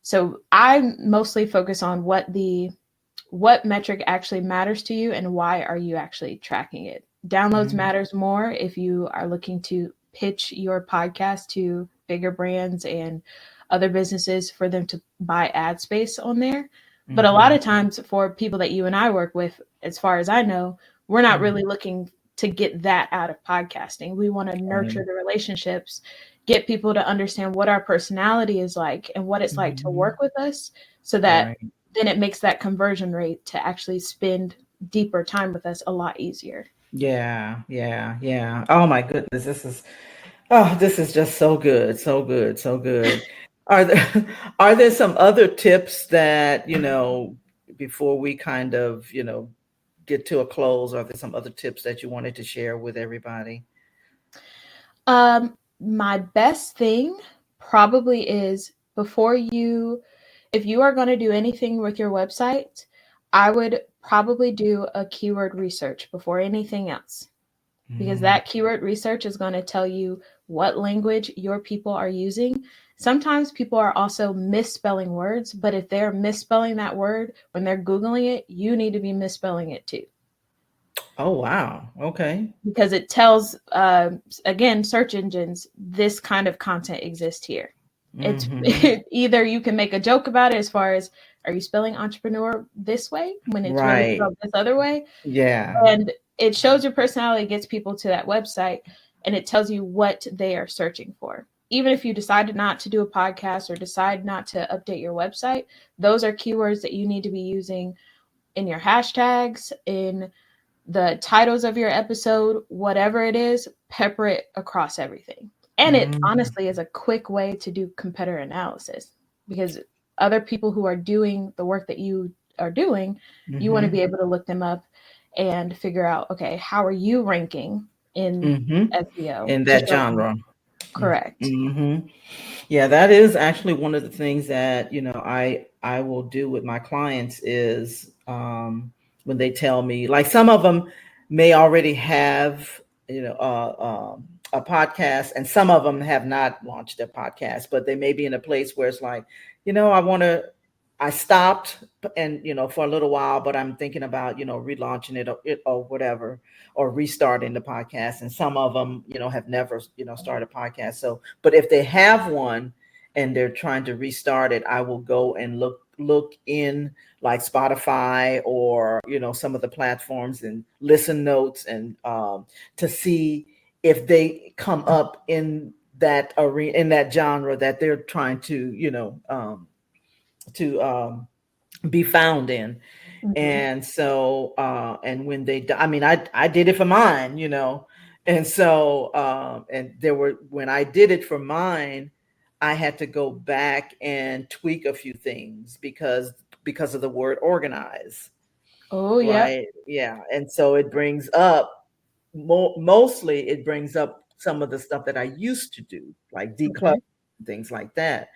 So I mostly focus on what metric actually matters to you, and why are you actually tracking it. Downloads Mm-hmm. matters more if you are looking to pitch your podcast to bigger brands and other businesses for them to buy ad space on there. But a lot Mm-hmm. of times for people that you and I work with, as far as I know, we're not Mm-hmm. really looking to get that out of podcasting. We want to nurture Right. the relationships, get people to understand what our personality is like and what it's like to Mm-hmm. work with us, so that Right. then it makes that conversion rate to actually spend deeper time with us a lot easier. Yeah. Yeah. Yeah. Oh my goodness. This is just so good. So good. So good. Are there are there some other tips that, before we kind of, get to a close, are there some other tips that you wanted to share with everybody? My best thing probably is, if you are going to do anything with your website, I would probably do a keyword research before anything else, because Mm, that keyword research is going to tell you what language your people are using. Sometimes people are also misspelling words, but if they're misspelling that word when they're Googling it, you need to be misspelling it too. oh, wow. Okay. Because it tells, again, search engines, this kind of content exists here. It's Hmm. either you can make a joke about it, as far as, are you spelling entrepreneur this way when it's really Right. spelled this other way? Yeah. And it shows your personality, gets people to that website, and it tells you what they are searching for. Even if you decided not to do a podcast or decide not to update your website, those are keywords that you need to be using in your hashtags, in the titles of your episode, whatever it is, pepper it across everything. And it Mm-hmm. honestly is a quick way to do competitor analysis, because other people who are doing the work that you are doing, you want to be able to look them up and figure out, okay, how are you ranking in Mm-hmm. SEO In to that show them. genre. Correct. Mm-hmm. Yeah, that is actually one of the things that, I will do with my clients is, when they tell me, like, some of them may already have a podcast, and some of them have not launched their podcast, but they may be in a place where it's like, I stopped and, for a little while, but I'm thinking about, relaunching it or whatever, or restarting the podcast. And some of them, have never, started a podcast. So, but if they have one and they're trying to restart it, I will go and look in like Spotify or, some of the platforms and listen notes and to see if they come up in that arena, in that genre that they're trying to be found in. Mm-hmm. And so and when I did it for mine, and so and when I did it for mine, I had to go back and tweak a few things because of the word organize. Oh, yeah. Right. Yeah. And so it brings up mostly it brings up some of the stuff that I used to do, like declutter, things like that,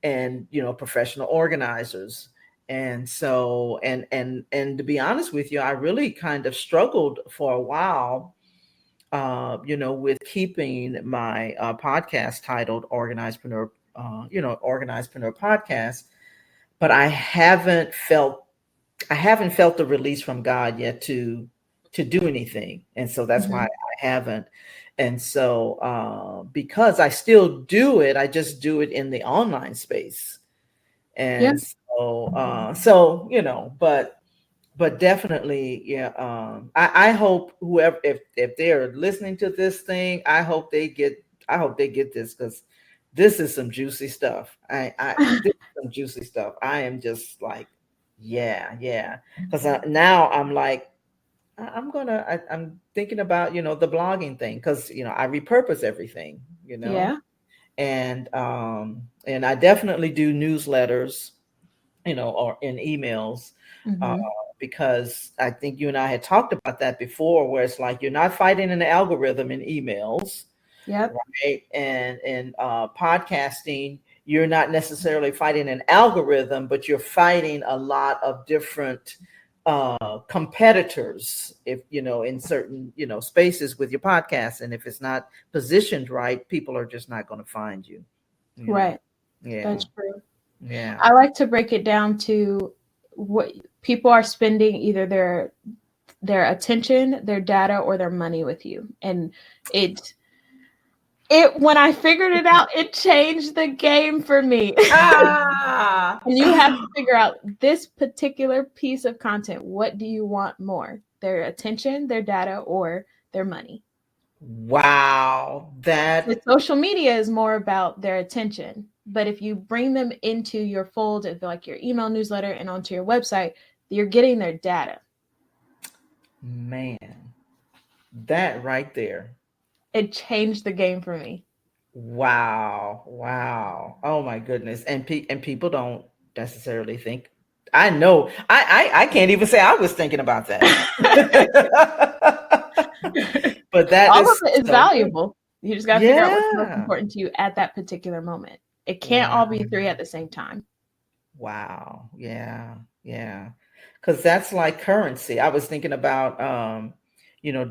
and professional organizers. And so and to be honest with you, I really kind of struggled for a while, with keeping my podcast titled Organizepreneur, Organizepreneur Podcast, but I haven't felt the release from God yet to do anything. And so that's why I haven't. And so because I still do it, I just do it in the online space. And so but definitely, yeah. I hope whoever, if they're listening to this thing, I hope they get this, because this is some juicy stuff. This is some juicy stuff. I am just like, yeah. Because now I'm like, I'm thinking about, the blogging thing, because, I repurpose everything, Yeah. and I definitely do newsletters, or in emails, because I think you and I had talked about that before, where it's like, you're not fighting an algorithm in emails. Yep. Right. And podcasting, you're not necessarily fighting an algorithm, but you're fighting a lot of different competitors, if in certain spaces with your podcast. And if it's not positioned right, people are just not going to find you. Right. Yeah, that's true. Yeah. I like to break it down to what people are spending, either their attention, their data, or their money with you. And it when I figured it out, it changed the game for me. And you have to figure out this particular piece of content. What do you want more? Their attention, their data, or their money? Wow. The social media is more about their attention. But if you bring them into your fold, like your email newsletter and onto your website, you're getting their data. Man, that right there. It changed the game for me. Wow. Oh my goodness. And people don't necessarily think. I know. I can't even say I was thinking about that. But that all of it is valuable. Good. You just got to figure out what's most important to you at that particular moment. It can't all be three at the same time. Wow. Yeah. Because that's like currency. I was thinking about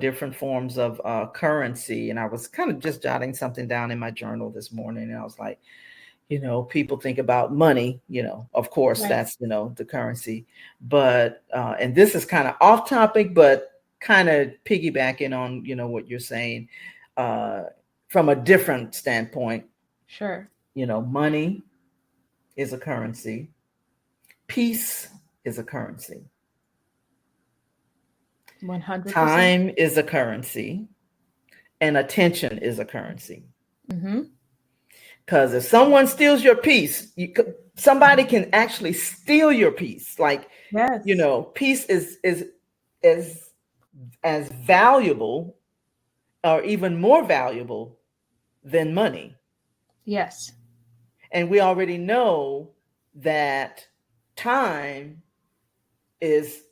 different forms of currency, and I was kind of just jotting something down in my journal this morning, and I was like, people think about money, of course, that's the currency, but and this is kind of off topic, but kind of piggybacking on what you're saying from a different standpoint. Sure. Money is a currency. Peace is a currency. 100%. Time is a currency, and attention is a currency. Because if someone steals your peace, somebody can actually steal your peace. Like, peace is as valuable, or even more valuable, than money. Yes. And we already know that time is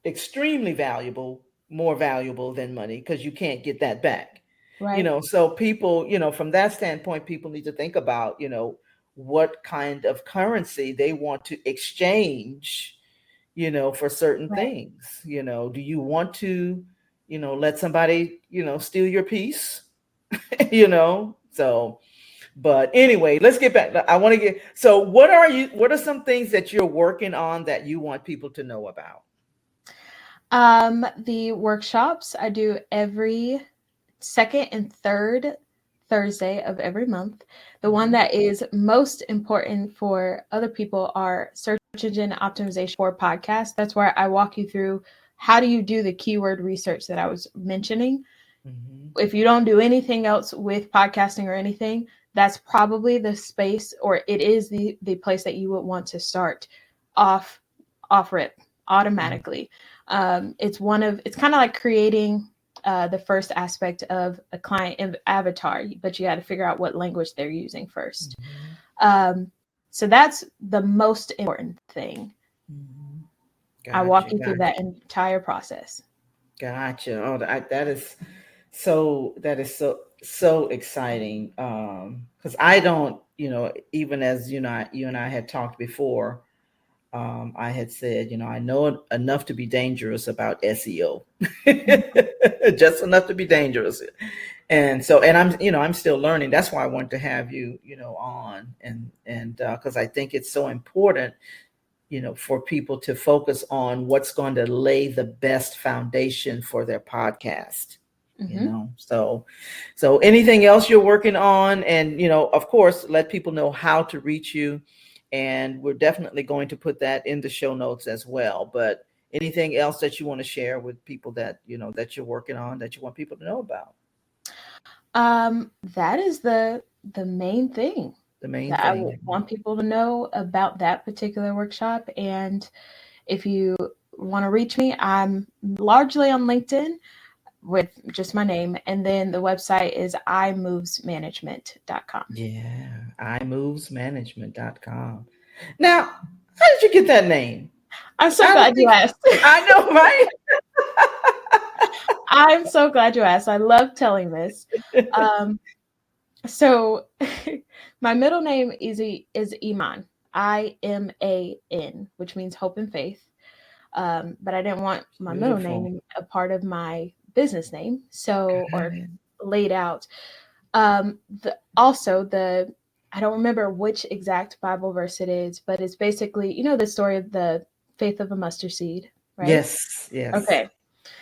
extremely valuable, more valuable than money, because you can't get that back. Right. So people, from that standpoint, people need to think about, what kind of currency they want to exchange, for certain things. Do you want to, let somebody, steal your piece, so, but anyway, let's get back. I want to so what are some things that you're working on that you want people to know about? The workshops I do every second and third Thursday of every month. The one that is most important for other people are search engine optimization for podcasts. That's where I walk you through how do you do the keyword research that I was mentioning. If you don't do anything else with podcasting or anything, that's probably the space, or it is the place that you would want to start off rip automatically. It's kind of like creating the first aspect of a client avatar, but you got to figure out what language they're using first. So that's the most important thing. I walk you through that entire process. Gotcha. Oh, that is so exciting. Because I don't, even as you and I had talked before, I had said, I know enough to be dangerous about SEO, just enough to be dangerous. And so, and I'm still learning. That's why I wanted to have you, on, and because I think it's so important, for people to focus on what's going to lay the best foundation for their podcast. So anything else you're working on, and of course, let people know how to reach you, and we're definitely going to put that in the show notes as well. But anything else that you want to share with people that that you're working on, that you want people to know about? That is the main thing. I want people to know about that particular workshop. And if you want to reach me, I'm largely on LinkedIn with just my name. And then the website is imovesmanagement.com. Yeah, imovesmanagement.com. Now, how did you get that name? I'm so glad you asked. I know, right? I'm so glad you asked. I love telling this. So my middle name is Iman, IMAN, which means hope and faith. But I didn't want my middle name a part of my business name, or laid out. I don't remember which exact Bible verse it is, but it's basically, the story of the faith of a mustard seed, right? Yes. Okay.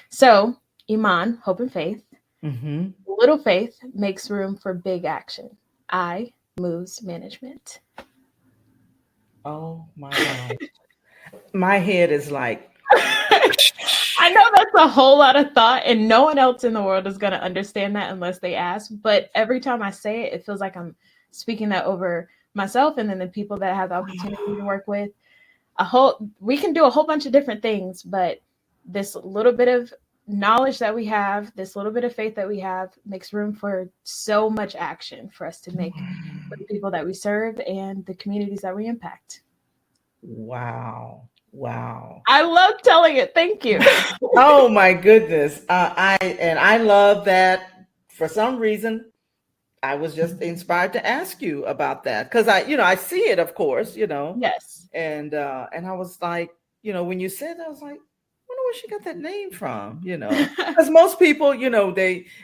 So Iman, hope and faith. Little faith makes room for big action. I moves management. Oh my God. My head is like, I know that's a whole lot of thought, and no one else in the world is going to understand that unless they ask. But every time I say it, it feels like I'm speaking that over myself and then the people that I have the opportunity to work with. We can do a whole bunch of different things, but this little bit of knowledge that we have, this little bit of faith that we have, makes room for so much action for us to make for the people that we serve and the communities that we impact. Wow. I love telling it. Thank you. Oh my goodness. I love that. For some reason, I was just inspired to ask you about that, because I see it, of course, Yes. And I was like, when you said that, I was like, I wonder where she got that name from, because most people,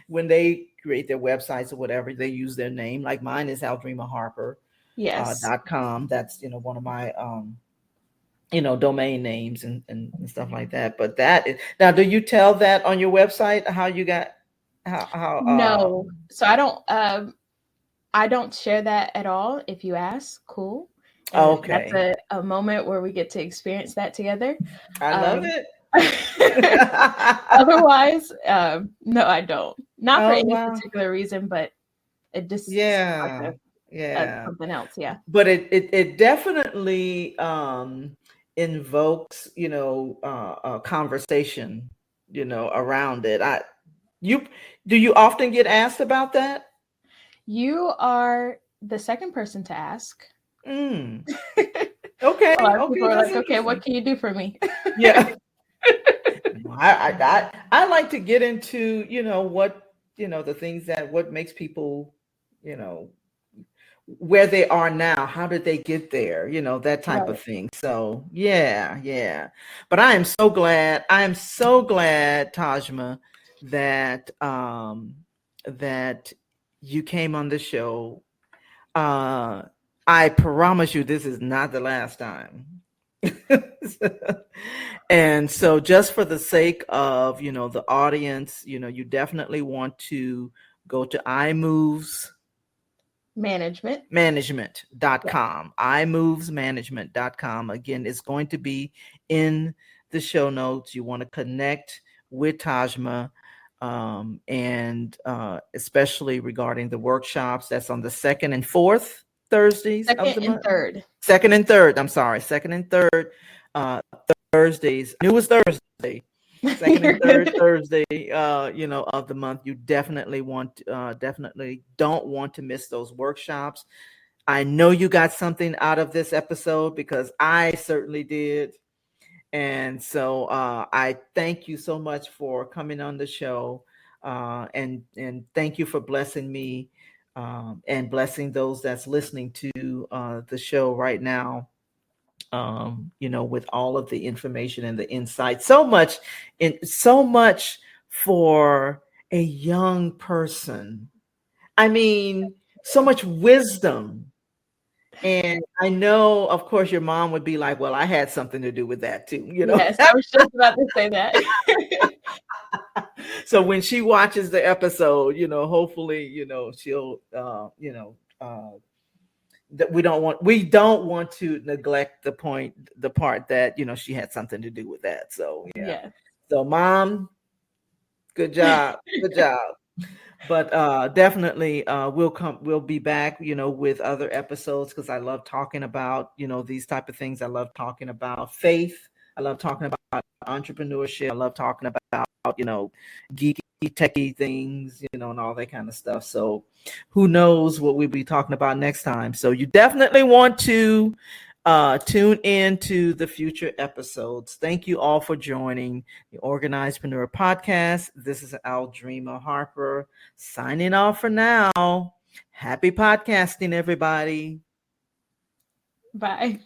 when they create their websites or whatever, they use their name. Like mine is Aldreama Harper. Yes. .com. That's, one of my, domain names and stuff like that. But now, do you tell that on your website how you got, how no. So I don't share that at all. If you ask, cool. Okay. That's a moment where we get to experience that together. I love it. Otherwise, no, I don't. Not for any particular reason, but it just something else. Yeah. But it definitely invokes a conversation around it. Do you often get asked about that? You are the second person to ask. Okay. People are like, okay, what can you do for me? Yeah. I like to get into what the things what makes people where they are now. How did they get there? That type of thing. So yeah. But I am so glad, Tahjma, that that you came on the show. I promise you, this is not the last time. And so, just for the sake of the audience, you definitely want to go to imovesmanagement.com. imovesmanagement.com. Again, it's going to be in the show notes. You want to connect with Tahjma, and especially regarding the workshops. That's on the second and fourth Thursdays of the month. Second and third. I'm sorry, second and third Thursdays. Newest Thursday. Second and third Thursday, of the month. You definitely don't want to miss those workshops. I know you got something out of this episode because I certainly did. And so I thank you so much for coming on the show, and thank you for blessing me, and blessing those that's listening to the show right now. With all of the information and the insight, so much for a young person. I mean, so much wisdom. And I know, of course, your mom would be like, well, I had something to do with that too, Yes, I was just about to say that. So when she watches the episode, hopefully, she'll, that we don't want to neglect the part that she had something to do with that. So yeah. So Mom, good job. But definitely we'll be back with other episodes, because I love talking about these type of things. I love talking about faith. I love talking about entrepreneurship. I love talking about geeky techie things, and all that kind of stuff. So who knows what we'll be talking about next time. So you definitely want to tune in to the future episodes. Thank you all for joining the Organizedpreneur podcast. This is Aldreama Harper signing off for now. Happy podcasting, everybody. Bye.